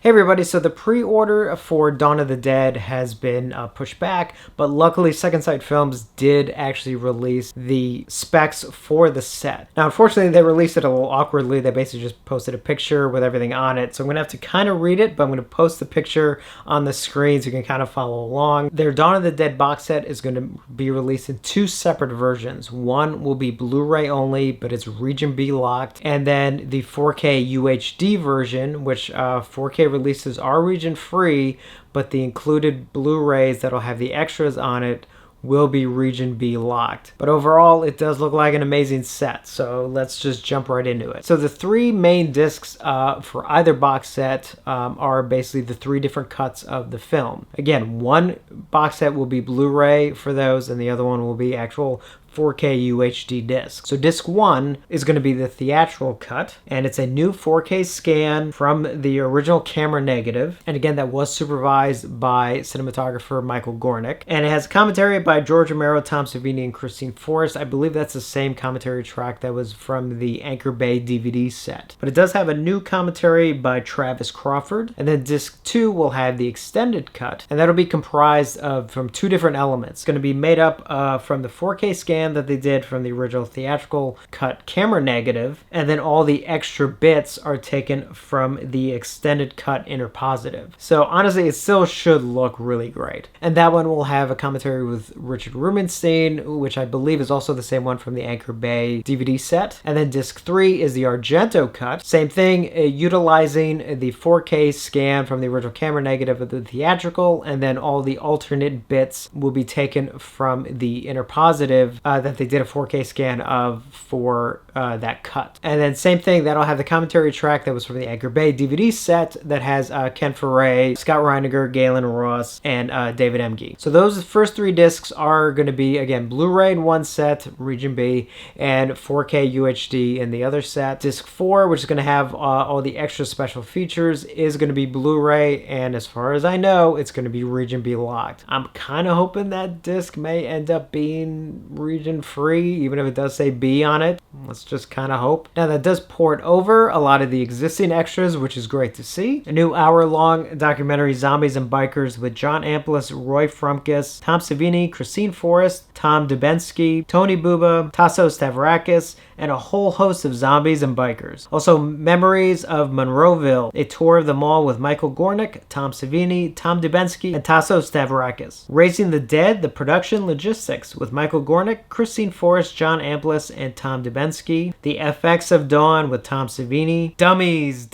Hey everybody, so the pre-order for Dawn of the Dead has been pushed back, but luckily Second Sight Films did actually release the specs for the set. Now unfortunately they released it a little awkwardly. They basically just posted a picture with everything on it, so I'm going to have to kind of read it, but I'm going to post the picture on the screen so you can kind of follow along. Their Dawn of the Dead box set is going to be released in two separate versions. One will be Blu-ray only, but it's Region B locked, and then the 4K UHD version, which 4K releases are region free, but the included Blu-rays that'll have the extras on it will be region B locked. But overall, it does look like an amazing set, so let's just jump right into it. So the three main discs for either box set are basically the three different cuts of the film. Again, one box set will be Blu-ray for those, and the other one will be actual 4K UHD disc. So disc 1 is going to be the theatrical cut, and it's a new 4K scan from the original camera negative, and again that was supervised by cinematographer Michael Gornick, and it has commentary by George Romero, Tom Savini, and Christine Forrest. I believe that's the same commentary track that was from the Anchor Bay DVD set, but it does have a new commentary by Travis Crawford. And then disc 2 will have the extended cut, and that'll be comprised of from two different elements. It's going to be made up from the 4K scan that they did from the original theatrical cut camera negative, and then all the extra bits are taken from the extended cut interpositive. So honestly, it still should look really great. And that one will have a commentary with Richard Rubenstein, which I believe is also the same one from the Anchor Bay DVD set. And then disc 3 is the Argento cut. Same thing, utilizing the 4K scan from the original camera negative of the theatrical, and then all the alternate bits will be taken from the interpositive that they did a 4K scan of for that cut. And then same thing, that'll have the commentary track that was from the Anchor Bay DVD set that has Ken Foray, Scott Reiniger, Galen Ross, and David Emge. So those first three discs are going to be, again, Blu-ray in one set, Region B, and 4K UHD in the other set. Disc 4, which is going to have all the extra special features, is going to be Blu-ray, and as far as I know, it's going to be Region B locked. I'm kind of hoping that disc may end up being region free, even if it does say B on it. Let's just kind of hope. Now that does port over a lot of the existing extras, which is great to see. A new hour-long documentary, Zombies and Bikers, with John Amplas, Roy Frumkes, Tom Savini, Christine Forrest, Tom Dubensky, Tony Buba, Tasso Stavrakis, and a whole host of zombies and bikers. Also, Memories of Monroeville, a tour of the mall with Michael Gornick, Tom Savini, Tom Dubensky, and Tasso Stavrakis. Raising the Dead, the production logistics, with Michael Gornick, Christine Forrest, John Amplas, and Tom Dubensky. The FX of Dawn with Tom Savini. Dummies,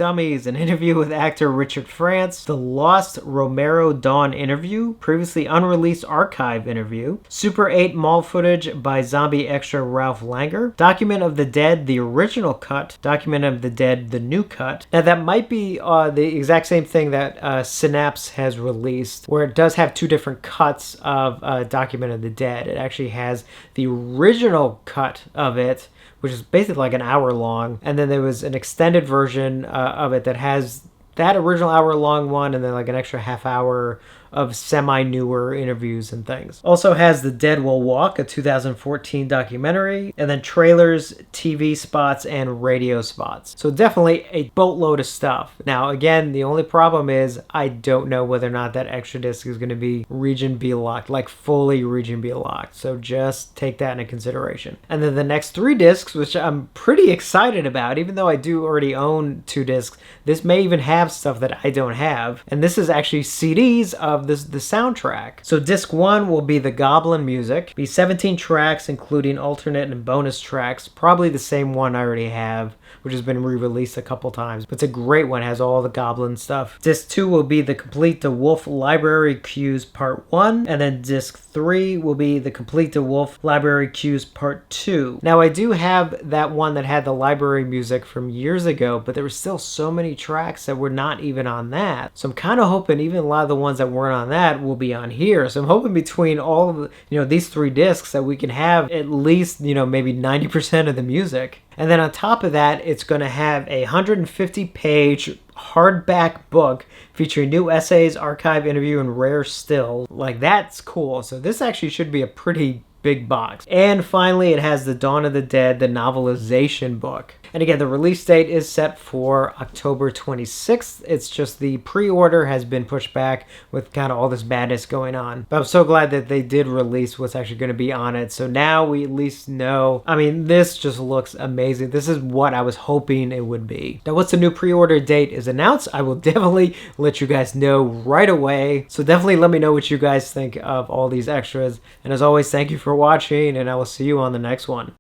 an interview with actor Richard France. The Lost Romero Dawn interview, previously unreleased archive interview. Super 8 mall footage by zombie extra Ralph Langer. Document of the Dead, the original cut. Document of the Dead, the new cut. Now that might be the exact same thing that Synapse has released, where it does have two different cuts of Document of the Dead. It actually has the original cut of it, which is basically like an hour long, and then there was an extended version of it that has that original hour long one and then like an extra half hour of semi-newer interviews and things. Also has The Dead Will Walk, a 2014 documentary, and then trailers, TV spots, and radio spots. So definitely a boatload of stuff. Now again, the only problem is I don't know whether or not that extra disc is going to be Region B locked, like fully Region B locked. So just take that into consideration. And then the next three discs, which I'm pretty excited about, even though I do already own two discs, this may even have stuff that I don't have. And this is actually CDs of the soundtrack. So disc 1 will be the Goblin music, be 17 tracks including alternate and bonus tracks, probably the same one I already have, which has been re-released a couple times, but it's a great one, has all the Goblin stuff. Disc 2 will be the Complete DeWolf Library Cues Part 1, and then disc 3 will be the Complete DeWolf Library Cues Part 2. Now I do have that one that had the library music from years ago, but there were still so many tracks that were not even on that. So I'm kind of hoping even a lot of the ones that weren't on that will be on here. So I'm hoping between all of the, these three discs that we can have at least, maybe 90% of the music. And then on top of that, it's going to have a 150-page hardback book featuring new essays, archive interview, and rare stills. Like, that's cool. So this actually should be a pretty big box. And finally, it has the Dawn of the Dead, the novelization book. And again, the release date is set for October 26th. It's just the pre-order has been pushed back with kind of all this madness going on. But I'm so glad that they did release what's actually going to be on it. So now we at least know. I mean, this just looks amazing. This is what I was hoping it would be. Now, once the new pre-order date is announced, I will definitely let you guys know right away. So definitely let me know what you guys think of all these extras. And as always, thank you for watching, and I will see you on the next one.